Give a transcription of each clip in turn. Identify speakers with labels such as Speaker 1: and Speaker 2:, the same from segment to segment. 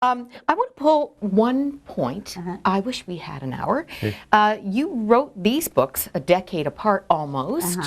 Speaker 1: I want to pull one point. I wish we had an hour. You wrote these books a decade apart almost.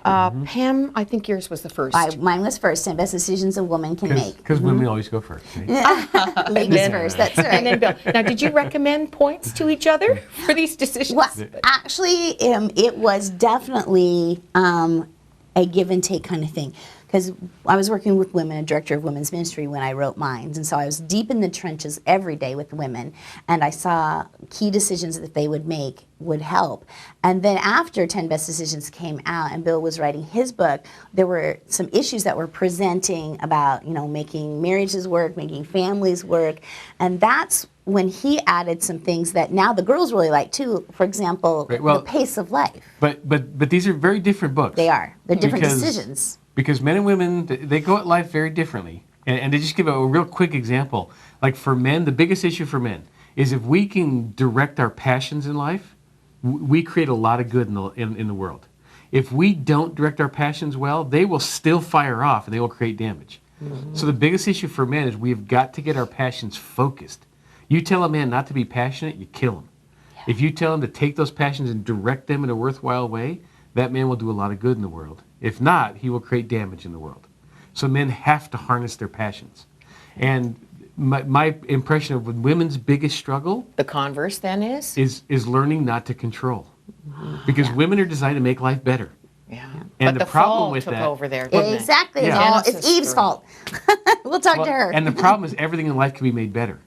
Speaker 1: Pam, I think yours was the first.
Speaker 2: Mine was first, 10 Best Decisions a Woman Can Make.
Speaker 3: Because women always go first. Right?
Speaker 2: Ladies first, that's right.
Speaker 1: And then Bill. Now, did you recommend points to each other for these decisions?
Speaker 2: Well, actually, it was definitely a give and take kind of thing. Because I was working with women, a director of women's ministry, when I wrote mine. And so I was deep in the trenches every day with women. And I saw key decisions that they would make would help. And then after 10 Best Decisions came out and Bill was writing his book, there were some issues that were presenting about, making marriages work, making families work. And that's when he added some things that now the girls really like too. For example, the pace of life.
Speaker 3: But these are very different books.
Speaker 2: They are. They're different decisions.
Speaker 3: Because men and women, they go at life very differently. And to just give a real quick example, like for men, the biggest issue for men is if we can direct our passions in life, we create a lot of good in the world. If we don't direct our passions well, they will still fire off and they will create damage. So the biggest issue for men is we've got to get our passions focused. You tell a man not to be passionate, you kill him. Yeah. If you tell him to take those passions and direct them in a worthwhile way, that man will do a lot of good in the world. If not, he will create damage in the world. So men have to harness their passions. And my impression of women's biggest struggle...
Speaker 1: The converse then is
Speaker 3: learning not to control. Because women are designed to make life better.
Speaker 1: Yeah.
Speaker 3: And
Speaker 1: but
Speaker 3: the problem with
Speaker 1: took
Speaker 3: that...
Speaker 1: over there,
Speaker 2: exactly.
Speaker 3: Yeah.
Speaker 2: It's Eve's fault. We'll talk to her.
Speaker 3: And the problem is everything in life can be made better.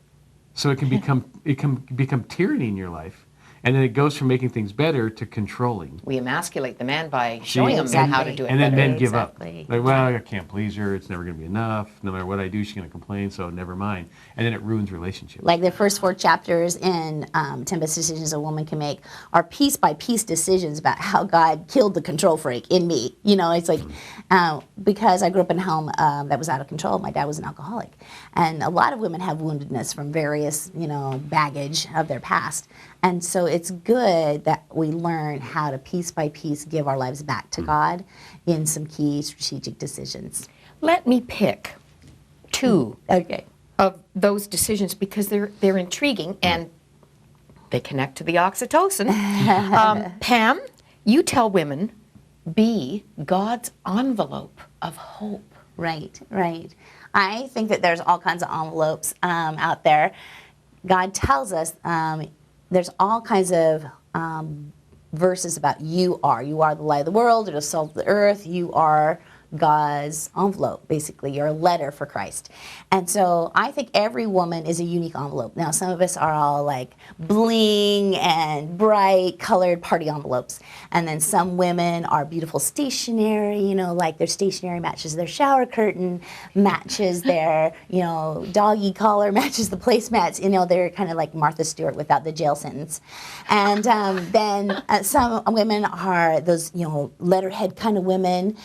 Speaker 3: So it can become tyranny in your life. And then it goes from making things better to controlling.
Speaker 1: We emasculate the man by showing him how to do it
Speaker 3: and then
Speaker 1: better.
Speaker 3: men give up. Like, well, I can't please her. It's never going to be enough. No matter what I do, she's going to complain, so never mind. And then it ruins relationships.
Speaker 2: Like the first 4 chapters in 10 Best Decisions a Woman Can Make are piece-by-piece decisions about how God killed the control freak in me. It's like, because I grew up in a home that was out of control. My dad was an alcoholic. And a lot of women have woundedness from various, baggage of their past. And so it's good that we learn how to piece by piece give our lives back to God in some key strategic decisions.
Speaker 1: Let me pick 2 of those decisions because they're intriguing and they connect to the oxytocin. Pam, you tell women, be God's envelope of hope.
Speaker 2: Right. I think that there's all kinds of envelopes out there. God tells us there's all kinds of verses about you are the light of the world, you're the salt of the earth, you are God's envelope, basically. You're a letter for Christ. And so I think every woman is a unique envelope. Now, some of us are all like bling and bright colored party envelopes. And then some women are beautiful stationery, like their stationery matches their shower curtain, matches their, doggy collar, matches the placemats. They're kind of like Martha Stewart without the jail sentence. And then some women are those, letterhead kind of women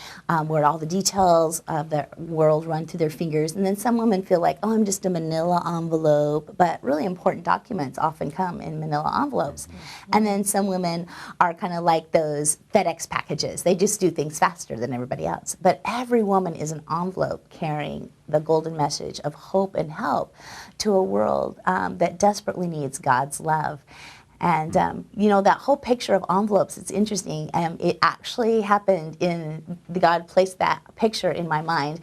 Speaker 2: where all the details of the world run through their fingers. And then some women feel like, I'm just a manila envelope. But really important documents often come in manila envelopes. And then some women are kind of like those FedEx packages. They just do things faster than everybody else. But every woman is an envelope carrying the golden message of hope and help to a world that desperately needs God's love. And, that whole picture of envelopes, it's interesting. It actually happened God placed that picture in my mind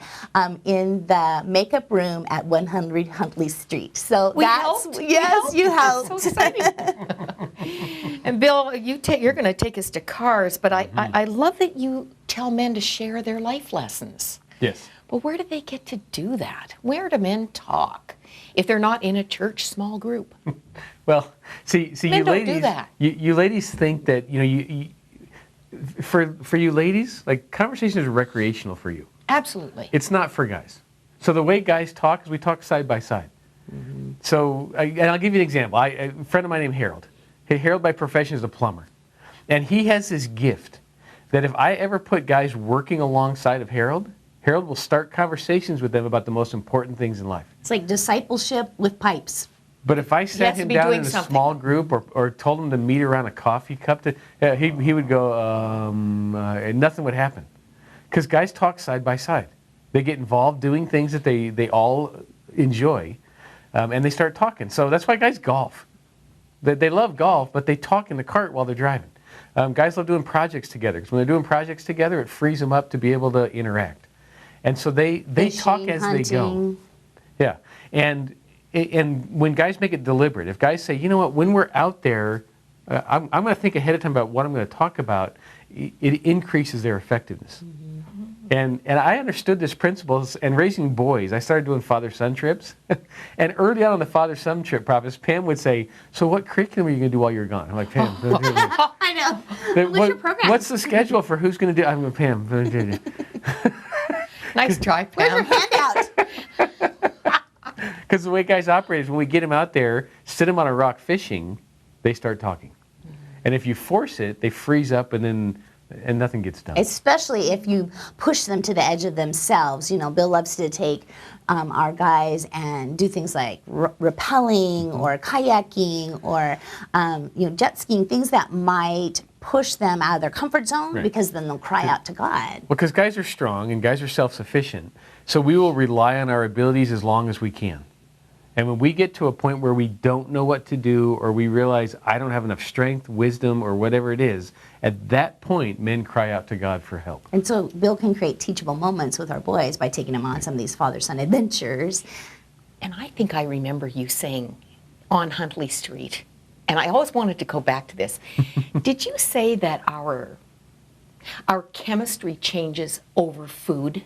Speaker 2: in the makeup room at 100 Huntley Street. So yes, you helped.
Speaker 1: So exciting. And Bill, you're going to take us to cars, but I love that you tell men to share their life lessons.
Speaker 3: Yes.
Speaker 1: Well, where do they get to do that? Where do men talk if they're not in a church small group?
Speaker 3: Well, see,
Speaker 1: men
Speaker 3: you
Speaker 1: don't
Speaker 3: ladies,
Speaker 1: do that.
Speaker 3: You ladies think that for you ladies, like conversation is recreational for you.
Speaker 1: Absolutely.
Speaker 3: It's not for guys. So the way guys talk is we talk side by side. So, and I'll give you an example. A friend of mine named Harold. Harold by profession is a plumber, and he has this gift that if I ever put guys working alongside of Harold will start conversations with them about the most important things in life.
Speaker 2: It's like discipleship with pipes.
Speaker 3: But if I sat him down in a small group or told him to meet around a coffee cup, he would go, and nothing would happen. Because guys talk side by side. They get involved doing things that they all enjoy. and they start talking. So that's why guys golf. They love golf, but they talk in the cart while they're driving. Guys love doing projects together, because when they're doing projects together, it frees them up to be able to interact. And so they talk as they go.
Speaker 2: Hunting.
Speaker 3: Yeah. And when guys make it deliberate, if guys say, you know what, when we're out there, I'm going to think ahead of time about what I'm going to talk about, it increases their effectiveness. And I understood this principle, and raising boys, I started doing father-son trips. And early on the father-son trip process, Pam would say, so what curriculum are you going to do while you're gone? I'm like, Pam.
Speaker 2: I know. What's your program?
Speaker 3: What's the schedule for who's going to do? I'm going, Pam.
Speaker 1: Nice try,
Speaker 2: Where's your
Speaker 1: Pam.
Speaker 2: handout?
Speaker 3: Because the way guys operate is when we get them out there, sit them on a rock fishing, they start talking. And if you force it, they freeze up and nothing gets done.
Speaker 2: Especially if you push them to the edge of themselves. You know, Bill loves to take our guys and do things like rappelling or kayaking or jet skiing, things that might push them out of their comfort zone,
Speaker 3: Right.
Speaker 2: because then they'll cry out to God.
Speaker 3: Well, because guys are strong and guys are self-sufficient, so we will rely on our abilities as long as we can. And when we get to a point where we don't know what to do, or we realize I don't have enough strength, wisdom, or whatever it is, at that point, men cry out to God for help.
Speaker 2: And so Bill can create teachable moments with our boys by taking them on some of these father-son adventures.
Speaker 1: And I think I remember you saying on Huntley Street, and I always wanted to go back to this. Did you say that our chemistry changes over food?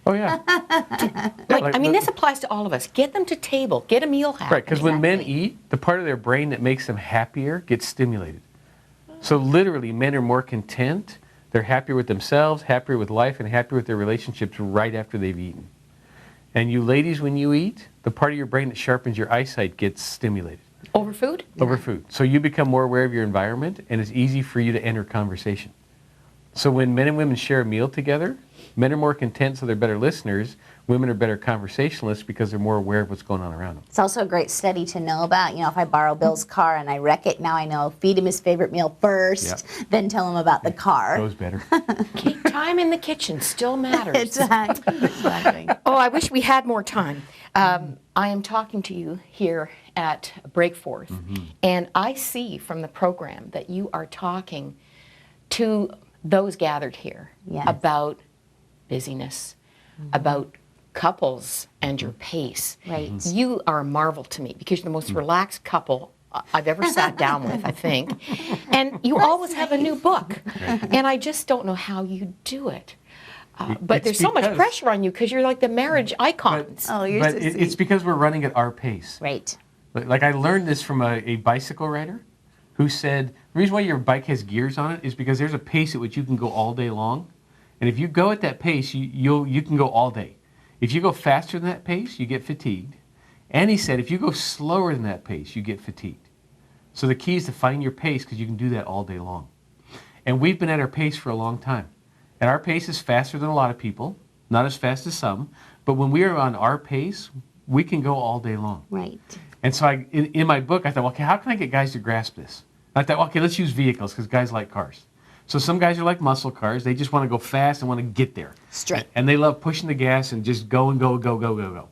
Speaker 3: Oh, yeah.
Speaker 1: I mean, this applies to all of us. Get them to table. Get a meal happening.
Speaker 3: Right, because when men eat, the part of their brain that makes them happier gets stimulated. So literally, men are more content, they're happier with themselves, happier with life, and happier with their relationships right after they've eaten. And you ladies, when you eat, the part of your brain that sharpens your eyesight gets stimulated.
Speaker 1: Over food?
Speaker 3: Over food. So you become more aware of your environment, and it's easy for you to enter conversation. So when men and women share a meal together, men are more content, so they're better listeners. Women are better conversationalists because they're more aware of what's going on around them.
Speaker 2: It's also a great study to know about. You know, if I borrow Bill's car and I wreck it, now I know feed him his favorite meal first, then tell him about the car.
Speaker 3: Goes better.
Speaker 1: Time in the kitchen still matters.
Speaker 2: Exactly.
Speaker 1: Oh, I wish we had more time. I am talking to you here at Breakforth, and I see from the program that you are talking to those gathered here about busyness, about couples and your pace.
Speaker 2: Right.
Speaker 1: You are a marvel to me because you're the most relaxed couple I've ever sat down with, I think. And you always have a new book. And I just don't know how you do it. But
Speaker 3: It's
Speaker 1: there's so much
Speaker 3: because-
Speaker 1: pressure on you because you're like the marriage icons.
Speaker 2: Oh, you're
Speaker 3: But
Speaker 2: so
Speaker 3: it's
Speaker 2: sweet.
Speaker 3: because we're running at our pace.
Speaker 2: Right.
Speaker 3: Like I learned this from a bicycle rider who said, the reason why your bike has gears on it is because there's a pace at which you can go all day long. And if you go at that pace, you can go all day. If you go faster than that pace, you get fatigued. And he said, if you go slower than that pace, you get fatigued. So the key is to find your pace because you can do that all day long. And we've been at our pace for a long time. And our pace is faster than a lot of people, not as fast as some. But when we are on our pace, we can go all day long.
Speaker 2: Right.
Speaker 3: And so in my book, I thought, okay, how can I get guys to grasp this? I thought, okay, let's use vehicles because guys like cars. So some guys are like muscle cars. They just want to go fast and want to get there.
Speaker 2: Straight.
Speaker 3: And they love pushing the gas and just go and go, go, go, go, go.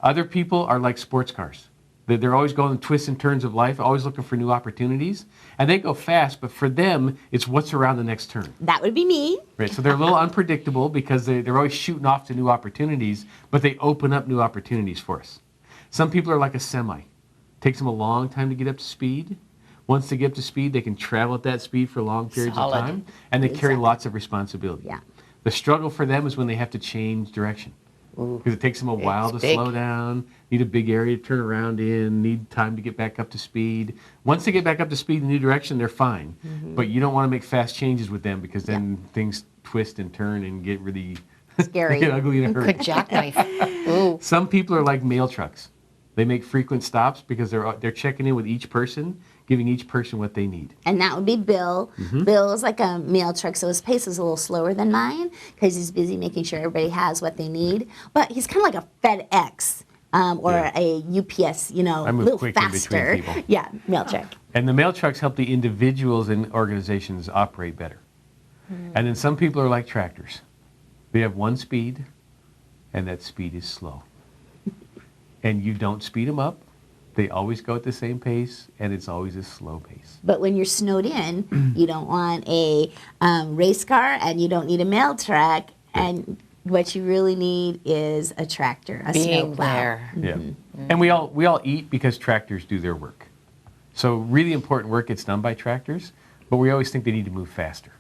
Speaker 3: Other people are like sports cars. They're always going twists and turns of life, always looking for new opportunities. And they go fast, but for them, it's what's around the next turn.
Speaker 2: That would be me.
Speaker 3: Right, so they're a little unpredictable because they're always shooting off to new opportunities, but they open up new opportunities for us. Some people are like a semi. Takes them a long time to get up to speed. Once they get up to speed, they can travel at that speed for long periods
Speaker 1: Solid.
Speaker 3: of time, and they carry lots of responsibility.
Speaker 2: Yeah.
Speaker 3: The struggle for them is when they have to change direction. Because it takes them a while to
Speaker 1: big.
Speaker 3: slow down, need a big area to turn around in, need time to get back up to speed. Once they get back up to speed in a new direction, they're fine. But you don't want to make fast changes with them because then things twist and turn and get really
Speaker 2: Scary.
Speaker 3: get ugly in a hurry.
Speaker 1: Good jackknife. Ooh.
Speaker 3: Some people are like mail trucks. They make frequent stops because they're checking in with each person, giving each person what they need.
Speaker 2: And that would be Bill. Bill is like a mail truck, so his pace is a little slower than mine because he's busy making sure everybody has what they need. But he's kind of like a FedEx or a UPS, a
Speaker 3: move
Speaker 2: little
Speaker 3: quick in between
Speaker 2: faster.
Speaker 3: people.
Speaker 2: Yeah, mail truck.
Speaker 3: And the mail trucks help the individuals and organizations operate better. And then some people are like tractors. They have one speed, and that speed is slow. And you don't speed them up, They always go at the same pace, and it's always a slow pace.
Speaker 2: But when you're snowed in, you don't want a race car, and you don't need a mail truck, and what you really need is a tractor, a
Speaker 1: Being
Speaker 2: snowplow.
Speaker 1: there.
Speaker 3: Yeah. And we all eat because tractors do their work. So really important work gets done by tractors, but we always think they need to move faster.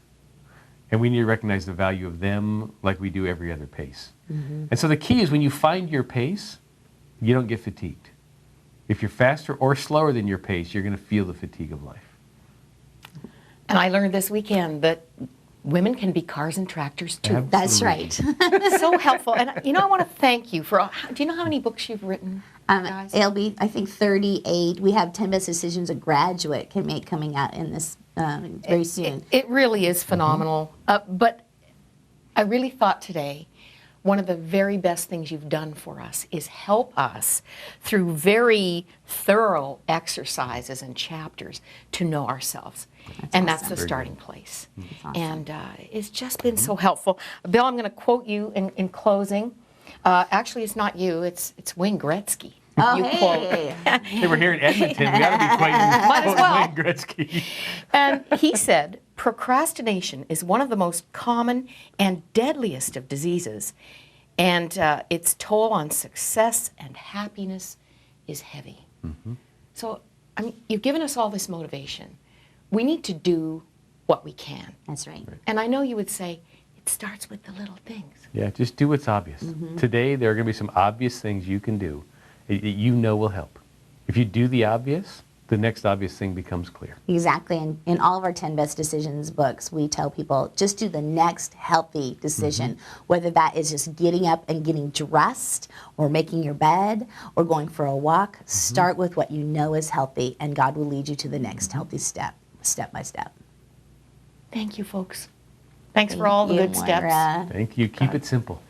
Speaker 3: And we need to recognize the value of them like we do every other pace. And so the key is when you find your pace, you don't get fatigued. If you're faster or slower than your pace, you're going to feel the fatigue of life.
Speaker 1: And I learned this weekend that women can be cars and tractors too.
Speaker 2: That's right.
Speaker 1: So helpful. And I want to thank you for, do you know how many books you've written, guys?
Speaker 2: It'll be, I think, 38. We have 10 best decisions a graduate can make coming out in this very soon.
Speaker 1: It really is phenomenal. But I really thought today, one of the very best things you've done for us is help us through very thorough exercises and chapters to know ourselves. That's the starting place. And it's just been so helpful. Bill, I'm going to quote you in closing. Actually, it's not you. It's Wayne Gretzky.
Speaker 2: Oh,
Speaker 1: You
Speaker 2: hey.
Speaker 3: Hey, we're here in Edmonton. We got to be quoting
Speaker 1: Might as well.
Speaker 3: Wayne Gretzky.
Speaker 1: And he said, procrastination is one of the most common and deadliest of diseases, and its toll on success and happiness is heavy. So, I mean, you've given us all this motivation. We need to do what we can.
Speaker 2: That's right.
Speaker 1: And I know you would say, it starts with the little things.
Speaker 3: Yeah, just do what's obvious. Today, there are going to be some obvious things you can do that you know will help. If you do the obvious, the next obvious thing becomes clear.
Speaker 2: Exactly. And in all of our 10 Best Decisions books, we tell people just do the next healthy decision, whether that is just getting up and getting dressed or making your bed or going for a walk. Start with what you know is healthy, and God will lead you to the next healthy step, step by step.
Speaker 1: Thank you, folks. Thanks for all the good steps.
Speaker 2: Moira.
Speaker 3: Thank you. Keep it simple.